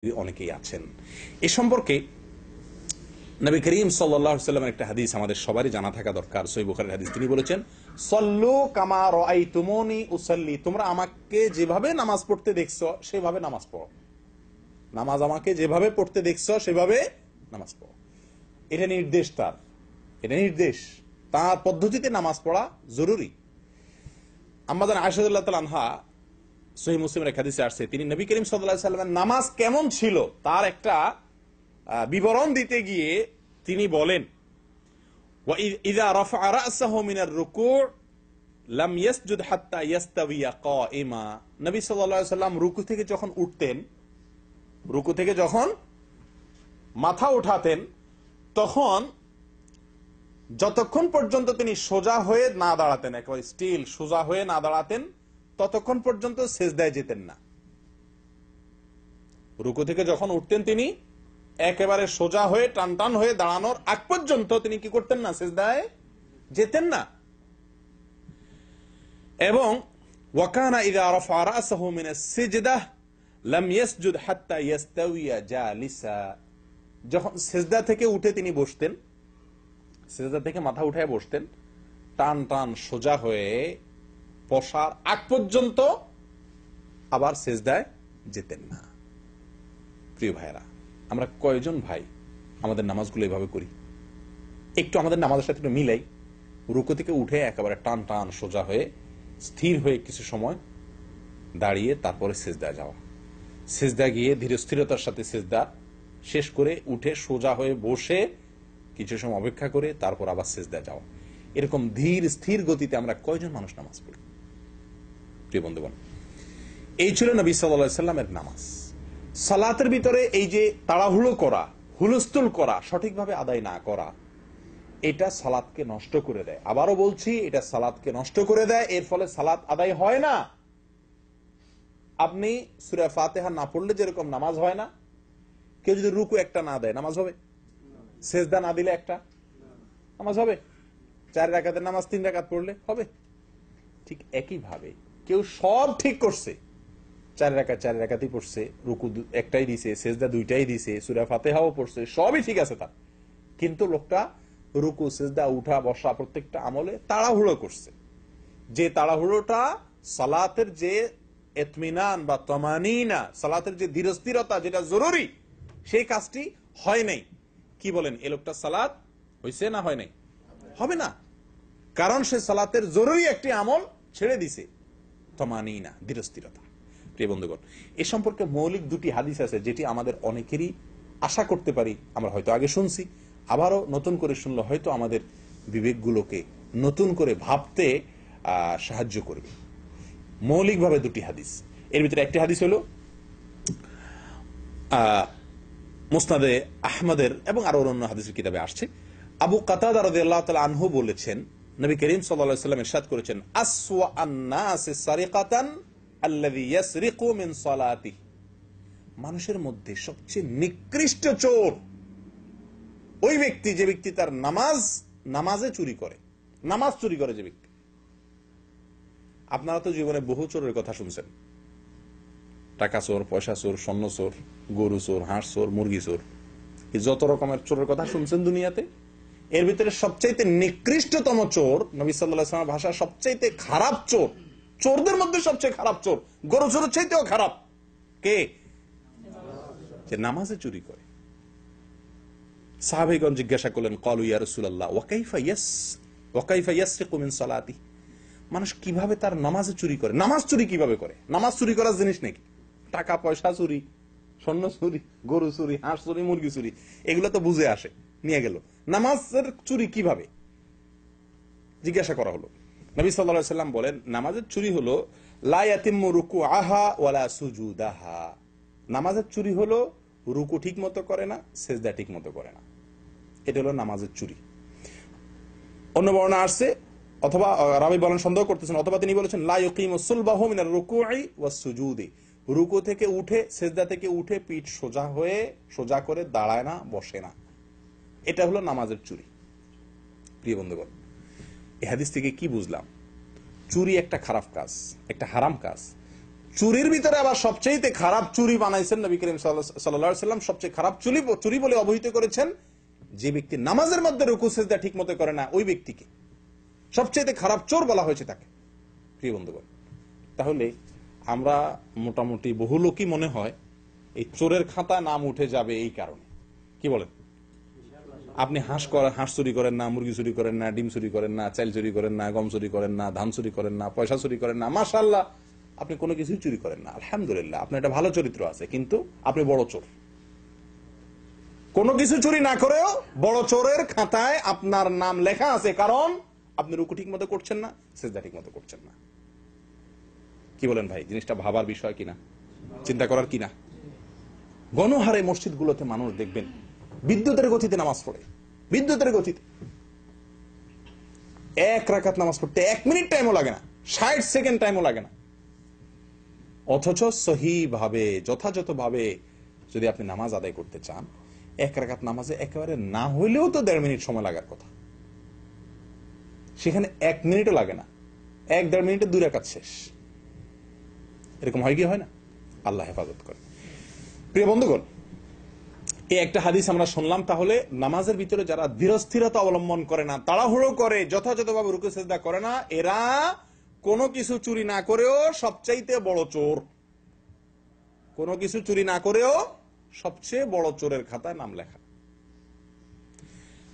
অনেকেই আছেন। এ সম্পর্কে নবী করিম সাল্লাল্লাহু আলাইহি ওয়াসাল্লামের একটা হাদিস আমাদের সবারই জানা থাকা দরকার। সহিহ বুখারীর হাদিস। তিনি বলেছেন, সল্লু কামা রাআইতুমুনি উসাল্লি, তোমরা আমাকে যেভাবে নামাজ পড়তে দেখছো সেভাবে নামাজ পড়ো। নামাজ আমাকে যেভাবে পড়তে দেখছো সেভাবে নামাজ পড়ো। এটা নির্দেশ তার, এটা নির্দেশ তার পদ্ধতিতে নামাজ পড়া জরুরি। আম্মাজান আয়েশা রাদিয়াল্লাহু তাআলা আনহা সহিহ মুসলিমের এক হাদিসে আসছে, তিনি নবী করিম সাল্লাল্লাহু আলাইহি ওয়াসাল্লামের নামাজ কেমন ছিল তার একটা বিবরণ দিতে গিয়ে তিনি বলেন, ইযা রাফা রা'সাহু মিনার রুকু' লাম ইয়াসজুদ হাত্তা ইয়াস্তাবিয়া কাইমা। নবী সাল্লাল্লাহু আলাইহি ওয়াসাল্লাম রুকু থেকে যখন উঠতেন, রুকু থেকে যখন মাথা উঠাতেন, তখন যতক্ষণ পর্যন্ত তিনি সোজা হয়ে না দাঁড়াতেন, একেবারে স্টিল সোজা হয়ে না দাঁড়াতেন, ততক্ষণ পর্যন্ত সিজদায় যেতেন না। রুকু থেকে যখন উঠতেন তিনি একেবারে সোজা হয়ে টান টান হয়ে দাঁড়ানোর আগ পর্যন্ত তিনি কি করতেন না? সিজদায় যেতেন না। এবং ওয়াকানা ইযা রাফা রা'সাহু মিনাস সিজদাহ লাম ইয়াসজুদ হাত্তা ইয়াস্তাওয়িয়া জালিসা। যখন সিজদা থেকে উঠে তিনি বসতেন, সিজদা থেকে মাথা উঠায় বসতেন, টান টান সোজা হয়ে বসার আগ পর্যন্ত আবার সিজদায় যেতেন না। প্রিয় ভাইরা, আমরা কয়জন ভাই আমাদের নামাজগুলো এভাবে করি? একটু আমাদের নামাজের সাথে একটু মিলাই। রুকু থেকে উঠে একেবারে টান টান সোজা হয়ে স্থির হয়ে কিছু সময় দাঁড়িয়ে তারপরে সিজদায় যাওয়া, সিজদা গিয়ে ধীর স্থিরতার সাথে সিজদা শেষ করে উঠে সোজা হয়ে বসে কিছু সময় অপেক্ষা করে তারপর আবার সিজদায় যাওয়া। এরকম ধীর স্থির গতিতে আমরা কয়জন মানুষ নামাজ পড়ি? প্রিয় বন্ধুগণ, এই ছিল নবী সাল্লাল্লাহু আলাইহি ওয়াসাল্লামের নামাজ। সালাতের ভিতরে এই যে তাড়াহুড়ো করা, হুলস্থুল করা, সঠিকভাবে আদায় না করা, এটা সালাতকে নষ্ট করে দেয়। আবারও বলছি, এটা সালাতকে নষ্ট করে দেয়। এর ফলে সালাত আদায় হয় না। আপনি সূরা ফাতিহা না পড়লে যেরকম নামাজ হয় না, কেউ যদি রুকু একটা না দেয় নামাজ হবে? সেজদা না দিলে একটা নামাজ হবে? 4 রাকাতের নামাজ 3 রাকাত পড়লে হবে? ঠিক একইভাবে কেউ সব ঠিক করছে, 4 রাকাতই পড়ছে, রুকু একটাই দিছে, সেজদা 2টাই দিছে, সূরা ফাতিহাও পড়ছে, সবই ঠিক আছে তার, কিন্তু লোকটা রুকু সেজদা উঠা বসা প্রত্যেকটা আমলে তাড়াহুড়ো করছে। যে তাড়াহুড়োটা সালাতের যে ইতমিনান বা তামানিনা, সালাতের যে ধীরস্থিরতা যেটা জরুরি, সেই কাজটি হয় নাই। কি বলেন, এই লোকটা সালাত হইছে না হয় নাই? হবে না, কারণ সে সালাতের জরুরি একটি আমল ছেড়ে দিছে, তামানিনা, ধীরস্থিরতা। প্রিয় বন্ধুগণ, এ সম্পর্কে মৌলিক 2টি হাদিস আছে যেটি আমাদের অনেকেরই আশা করতে পারি আমরা হয়তো আগে শুনছি, আবারও নতুন করে শুনলে হয়তো আমাদের বিবেকগুলোকে নতুন করে ভাবতে সাহায্য করবে। মৌলিকভাবে 2টি হাদিস, এর ভিতরে একটি হাদিস হলো মুসনাদে আহমদের এবং আরো অন্য হাদিসের কিতাবে আসছে। আবু কাতাদা রাদিয়াল্লাহু তাআলা আনহু বলেছেন, নবী করিম সাল্লাল্লাহু আলাইহি ওয়াসাল্লাম ইরশাদ করেছেন, আসওয়া আন-নাস সারিকাতান আল্লাযী ইয়াসরিকু মিন সালাতিহি। মানুষের মধ্যে সবচেয়ে নিকৃষ্ট চোর ওই ব্যক্তি যে ব্যক্তি তার নামাজে চুরি করে, নামাজ চুরি করে যে ব্যক্তি। আপনারা তো জীবনে বহু চোরের কথা শুনছেন, টাকা চোর, পয়সা চোর, স্বর্ণ চোর, গরু চোর, হাঁস চোর, মুরগি চোর, যত রকমের চোরের কথা শুনছেন দুনিয়াতে। এর ভিতরে সবচাইতে নিকৃষ্টতম চোর, নবী সাল্লাল্লাহু আলাইহি ওয়াসাল্লামের ভাষা সবচাইতে খারাপ চোর, চোরদের মধ্যে সবচেয়ে খারাপ চোর, গরু চোরের চাইতেও খারাপ কে? যে নামাজে চুরি করে। সাহাবাইগণ জিজ্ঞাসা করলেন, ক্বালু ইয়া রাসূলুল্লাহ ওয়া কাইফা ইয়াসরিকু মিন সালাতিহি। মানুষ কিভাবে তার নামাজে চুরি করে? নামাজ চুরি কিভাবে করে? নামাজ চুরি করার জিনিস নাকি? টাকা পয়সা চুরি, স্বর্ণ চুরি, গরু চুরি, হাঁস চুরি, মুরগি চুরি, এগুলো তো বুঝে আসে, নিয়ে গেল। নামাজের চুরি কিভাবে জিজ্ঞাসা করা হলো। নবী সাল্লাল্লাহু আলাইহি ওয়াসাল্লাম বলেন, নামাজের চুরি হলো লা ইয়াতিম্মু রুকুআহা ওয়ালা সুজুদাহা। নামাজের চুরি হলো রুকু ঠিক মতো করে না, সেজদা ঠিক মতো করে না, এটা হলো নামাজের চুরি। অন্য বর্ণনা আসছে, অথবা রাবী বলেন সন্দেহ করতেছেন, অথবা তিনি বলেছেন লা ইউকিমু সুলবাহু মিনার রুকুই ওয়াস সুজুদি। রুকু থেকে উঠে, সেজদা থেকে উঠে পিঠ সোজা করে দাঁড়ায় না, বসে না, এটা হলো নামাজের চুরি। প্রিয় বন্ধুগণ, এই হাদিস থেকে কি বুঝলাম? চুরি একটা খারাপ কাজ, একটা হারাম কাজ। চুরির ভিতরে আবার সবচেয়ে খারাপ চুরি বানাইছেন নবী করিম সাল্লাল্লাহু আলাইহি ওয়াসাল্লাম। সবচেয়ে খারাপ চুরি বলে অবহিত করেছেন যে ব্যক্তি নামাজের মধ্যে রুকু সিজদা ঠিক মতো করে না, ওই ব্যক্তিকে সবচেয়ে খারাপ চোর বলা হয়েছে তাকে। প্রিয় বন্ধুগণ, তাহলে আমরা মোটামুটি বহু লোকই মনে হয় এই চোরের খাতায় নাম উঠে যাবে এই কারণে। কি বলেন? আপনি হাঁস চুরি করেন না, মুরগি চুরি করেন না, ডিম চুরি করেন না, চাল চুরি করেন না, গম চুরি করেন না, ধান চুরি করেন না, পয়সা চুরি করেন না, মাশাআল্লাহ আপনি কোনো কিছুই চুরি করেন না, আলহামদুলিল্লাহ আপনার একটা ভালো চরিত্র আছে, কিন্তু আপনি বড় চোর। কোনো কিছু চুরি না করেও বড় চোরের খাতায় আপনার নাম লেখা আছে, কারণ আপনি রুকু ঠিক মতো করছেন না, সিজদা ঠিক মতো করছেন না। কি বলেন ভাই? জিনিসটা ভাবার বিষয় কিনা, চিন্তা করার কিনা? গণহারে মসজিদগুলোতে মানুষ দেখবেন বিদ্যুতের গতিতে নামাজ পড়ে, বিদ্যুতের গতিতে। 1 রাকাত নামাজ পড়তে 1 মিনিট টাইমও লাগে না, 60 সেকেন্ড টাইমও লাগে না। অথচ সহিভাবে যথাযথভাবে যদি আপনি নামাজ আদায় করতে চান, 1 রাকাত নামাজে একেবারে না হইলেও তো 1.5 মিনিট সময় লাগার কথা, সেখানে 1 মিনিটও লাগে না, 1-1.5 মিনিটে 2 রাকাত শেষ। এরকম হয় কি হয় না? আল্লাহ হেফাজত করে। প্রিয় বন্ধুগণ, এই একটা হাদিস আমরা শুনলাম। তাহলে নামাজের ভিতরে যারা ধীরস্থিরতা অবলম্বন করে না, তাড়াহুড়ো করে, যথাযথভাবে রুকু সিজদা করে না, এরা কোনো কিছু চুরি না করেও সবচাইতে বড় চোর। কোনো কিছু চুরি না করেও সবচেয়ে বড় চোরের খাতায় নাম লেখা।